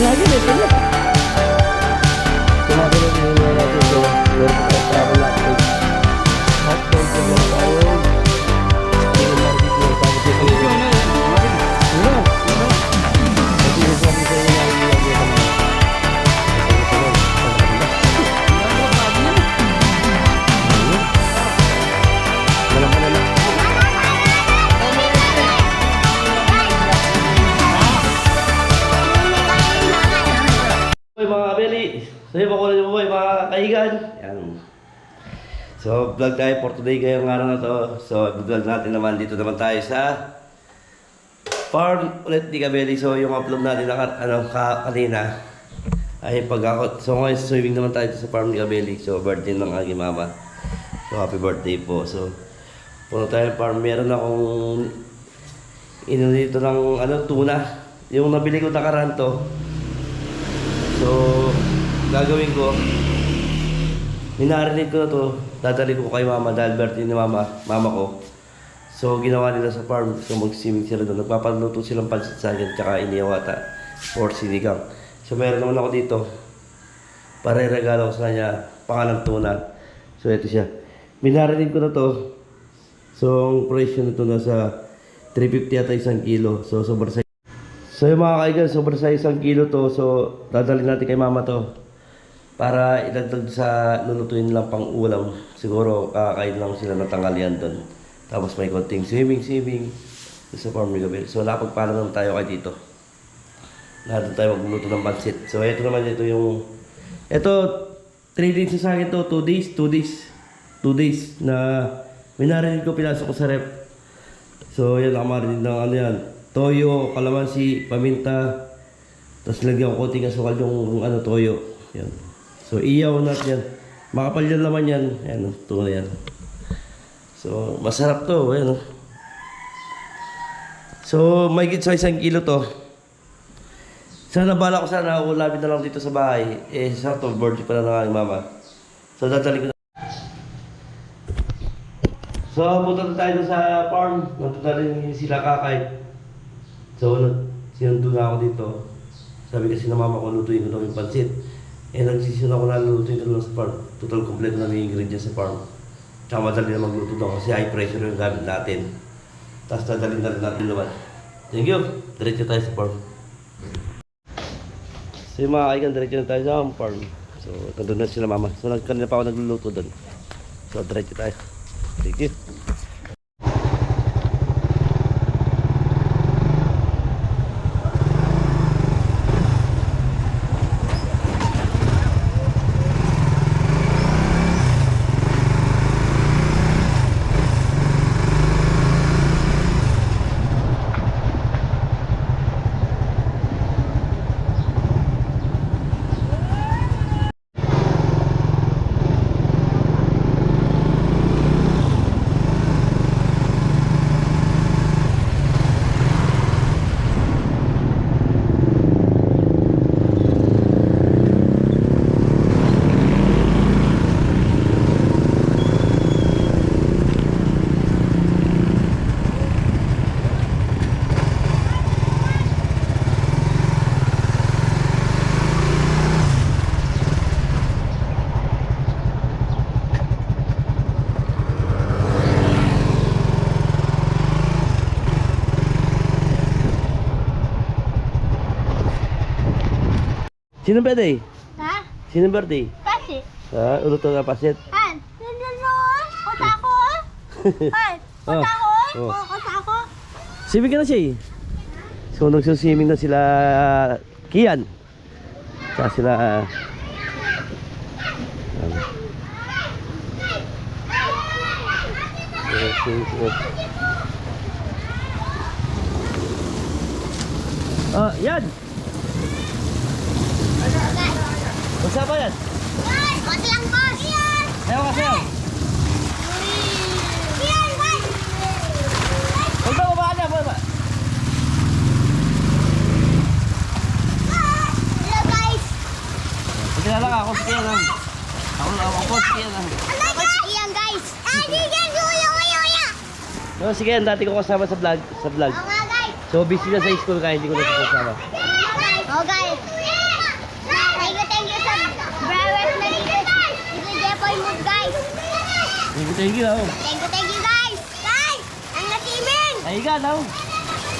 lagi deh sini. Cuma kalau di luar itu berapa lagi? Hot dog yang tahu. Ini lagi dia tahu dia ini. Iya. Jadi bisa bisa yang mga kabeli, so yung makuha niyo po mga kaigan. Yan. So vlog tayo for today ngayong araw na to. So vlog natin naman dito naman tayo sa farm ulit ni Kabeli. So yung upload natin na kanina ay pag-akot. So ngayon swimming naman tayo sa farm ni Kabeli. So birthday ng aking mama. So happy birthday po. So punta tayo farm. Meron akong dito ng tuna. Yung nabili ko nakaraan to. So, gagawin ko, minarinig ko na to, dadali ko kay mama dahil birthday ni mama ko. So, ginawa nila sa farm, so mag-swimming sila doon. Nagpapaluto silang pansit sa akin, tsaka iniyawata or sinigang. So, meron naman ako dito, para i-regalo ko sa kanya, pangalang tuna. So, ito siya. Minarinig ko na to, so, ang presyo nito nasa 350 yata 1 kilo. So, sobrang sa so yung mga kaigan, sobrang sa 1 kilo to. So dadalhin natin kay mama to para idagdag sa lulutuin lang pang ulam. Siguro kakain lang sila ng tanghalian doon. Tapos may konting swimming sa farm ni Gabriel. So napagpala naman tayo kay dito. Lahat tayo magluluto ng pansit. So ito naman yung ito 3 days sa akin to, 2 days na minarinig ko, pinasok ko sa rep. So yan, nakamarin ng yan, toyo, kalamansi, paminta, tapos lagyan ko konting asukal yung toyo. Yan. So iyaw natin yan. Makapal yan naman yan. Ayan, tuna yan. So masarap to. Ayan. So may git sa 1 kilo to. Sana bala ko sana ulapin na lang dito sa bahay. Sa to, birthday pa na ng aking mama. So dadali ko na. So punta na tayo sa farm. Nandun na rin sila kakain. So, sinundo na ako dito. Sabi kasi na mama ko, lutuin ko daw yung pansit. Nagsisiyon ako na lutuin ko lang sa farm. Total complete na may ingredients sa farm. Tsaka madali na magluto daw kasi high pressure yung gamit natin. Tapos dadalhin na rin natin naman. Thank you! Diretso tayo sa farm. So yung mga kaigan, diretso na tayo sa farm. So, nandun na sila mama. So, kanina pa ako nagluluto doon. So, diretso tayo. Thank you! Sino birthday? Ha? Sino birthday? Pasit. Ha? Ulo to na pasit? Han, nandun kota ko. Han, kota ko. Oh. Kota ko. Swimming ka na siya eh. So nagsiswimming na sila Kian. Tsaka sila yan! Basta ba yan? Kasi lang ko. Iyan. Ayaw kasi yan! Iyan, guys. Huwag ba babaan na, ba? Hello, guys. Pagkilala ka, ako si Kian lang. Ako si Kian lang. Ako si Iyan, guys. Ay, Iyan, Yuya. No, sige, dati ko kasama sa vlog. Oo nga, guys. So busy na sa school kaya hindi ko na kasama. Oh, guys. Thank you. Thank you guys! Guys! Ang natiming! Ay, ka, daw.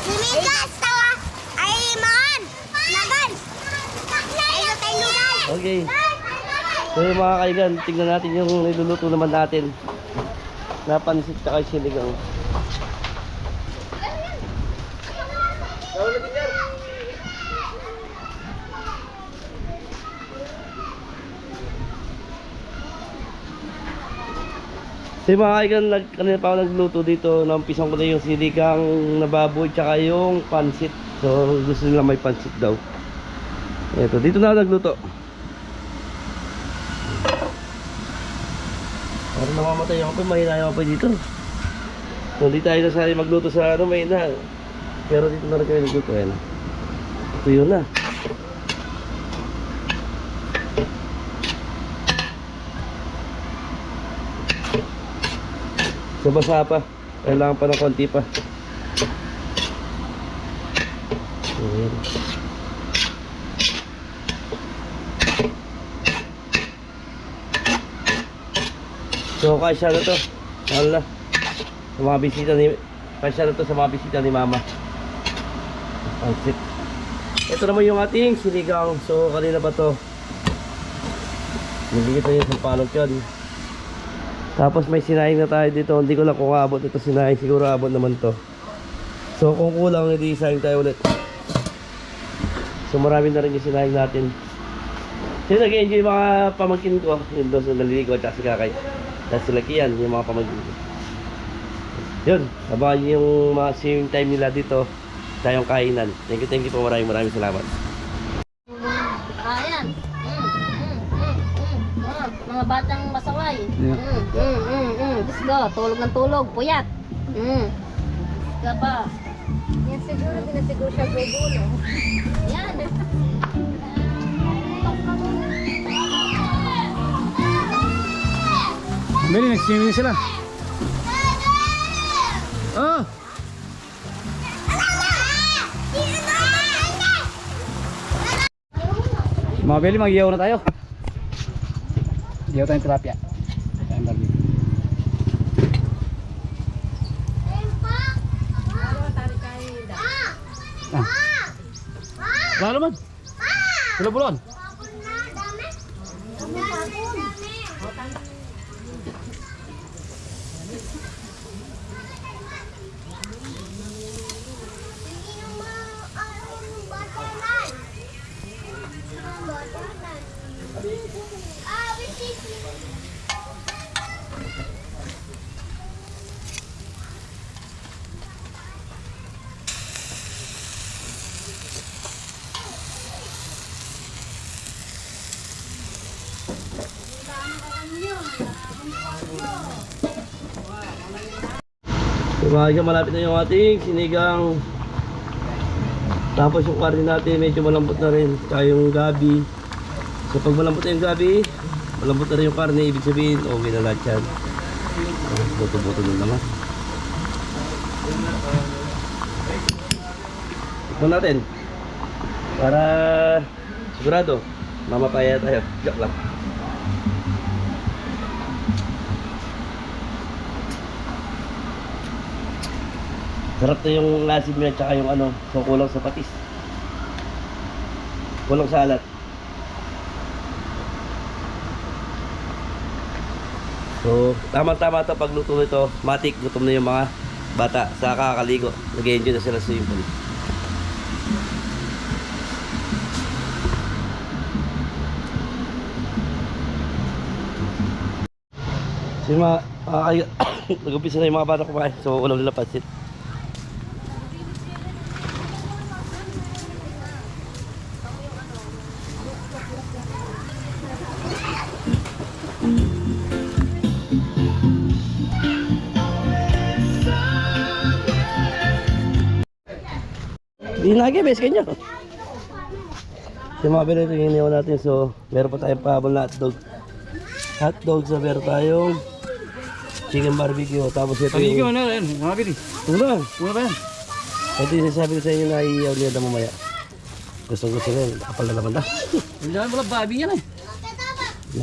Timigas! Tawa! Ay, man! Nagan! Thank you guys! Okay. So yung mga kaigan, tingnan natin yung niluluto naman natin. Napansit tsaka sinigang. So yung mga kaigan, kanina pa ako nagluto dito. Nampisang ko na yung sinigang na baboy tsaka yung pansit. So gusto nila may pansit daw. Ito, dito na ako nagluto. Parang namamatay ako pa, mahina ako pa dito. So, hindi tayo nasali magluto sa ano, mahina. Pero dito na rin kami nagluto. Ayan. Ito yun na. So, basa pa. Kailangan pa ng konti pa. Ayan. So, kasya na to. Wala. Sa mga bisita ni... Kasya na to sa mga bisita ni Mama. Pansit. Ito naman yung ating sinigang. So, kanina pa to. Niligit na yung sampalok yun. Tapos may sinayang na tayo dito. Hindi ko lang kung abot ito sinayang. Siguro abot naman to. So, kung kulang, hindi isayang tayo ulit. So, marami na rin yung sinayang natin. So, nag-enjoy yung mga pamangkin ko. Yun doon sa naliligo at si Kakay. Tapos sila Kian, yung mga pamangkin ko. Yun, abangan nyo yung mga swimming time nila dito. Tayong kainan. Thank you po. Maraming salamat. Ayan. Mga batang masaway. Let's go. Tulog ng tulog. Puyat. Ka ba? Yan siguro, pinasiguro siya gugulo. Yan. Bili, nag-swimming sila. Oh! Mga Beli, mag-iyaw na tayo. Iyaw tayong tilapia. Tayong barbie. Ah. Lalo man. Bulon-bulon. Kumaga, malapit na yung ating sinigang. Tapos yung karne natin medyo malambot na rin. Tsaka yung gabi. So pag malambot na yung gabi, malambot na rin yung karne. Ibig sabihin, okay na lahat yan. Buto-buto na naman. Ito natin. Para sigurado, mamapaya tayo. Joke lang. Sarap na yung asin niya tsaka yung ano, so kulang sa patis. Kulang sa alat. So, tama-tama ito pagluto nito. Matik, gutom na yung mga bata sa kakaligo. Nag-enjoy na sila sa swimming pool. So yung mga nag-umpisa na yung mga bata kumain. So, ulam nila pansit. Hindi lagi, bes kanyo. So mga binito yung iniwan natin. So meron pa tayong pahabol na hotdog. Hotdog, so meron tayong chicken barbecue. Tapos ito Paligaw yung... na rin, mga Beli. Una! Una ba yan? Ito yung sasabi ko sa inyo na iiyaw niya na mamaya. Gusto rin. Kapal na naman na. Hindi naman wala babi yan eh.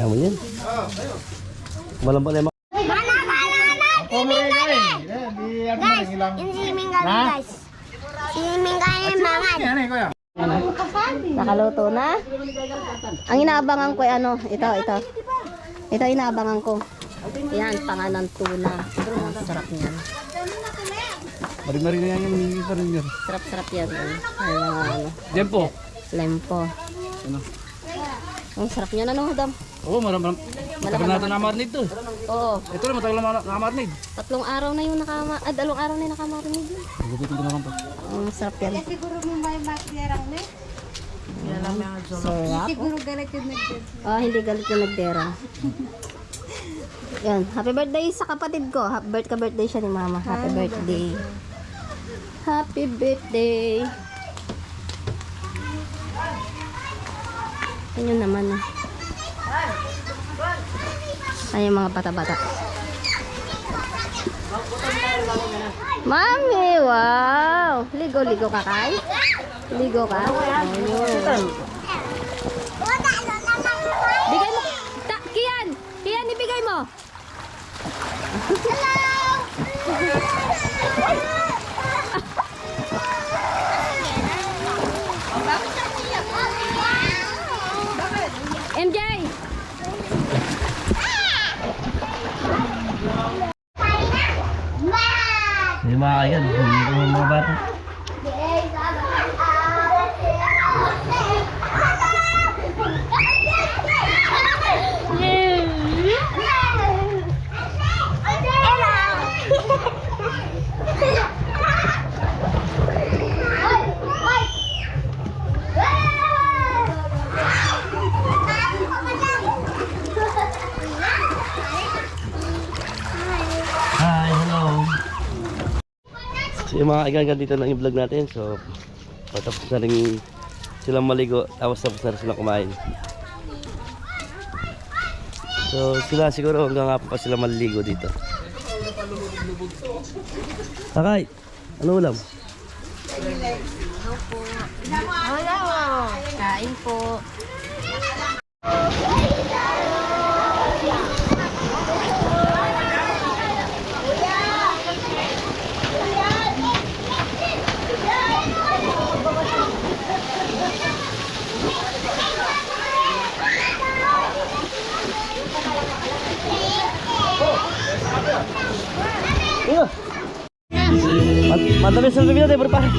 Yaman yan. Malambot na yung mga... Guys, yung swimming kami guys. Swimming kami mangan. Nakaluto na. Ang inaabangan ko ay ano, ito. Ito inaabangan ko. Yan, pangalan tuna. Ang sarap niyan. Mari-mari na yan yung pa rin yan. Sarap-sarap yan. Ay, mga ano, Jempo. lempo. Ano? Ang sarap niyan, ano, Dam? Oo, maram. Matagal natin nakamarnid to. Oo. Ito na, matagal na nakamarnid. 3 araw na yung nakama... 2 araw na yung nakamarinid. Gugupitin ko naman pa. Ang sarap yan. Siguro mo may bakterang na. Sarap. Siguro galit yung nag-dip. Oh, hindi galit yung nagdera. Yan, happy birthday sa kapatid ko. Birthday siya ni Mama. Happy birthday. Happy birthday. Ayun naman. Ay, yung mga bata-bata. Mami, wow! Ligo-ligo ka, Kai? Ligo ka? Ayun. Bigay mo. Kian! Kian, ibigay mo. MJ! Hindi makakayan. Hindi ko mga bata. Hi, hello. So yung mga kaigan, dito lang yung vlog natin. So patapos na rin silang maligo, tapos tapos na rin silang kumain. So sila siguro hanggang hapon pa sila maliligo dito. Takay, ano ulam? Wala mo. Kain po. Matamis sa bibig natin, berparis.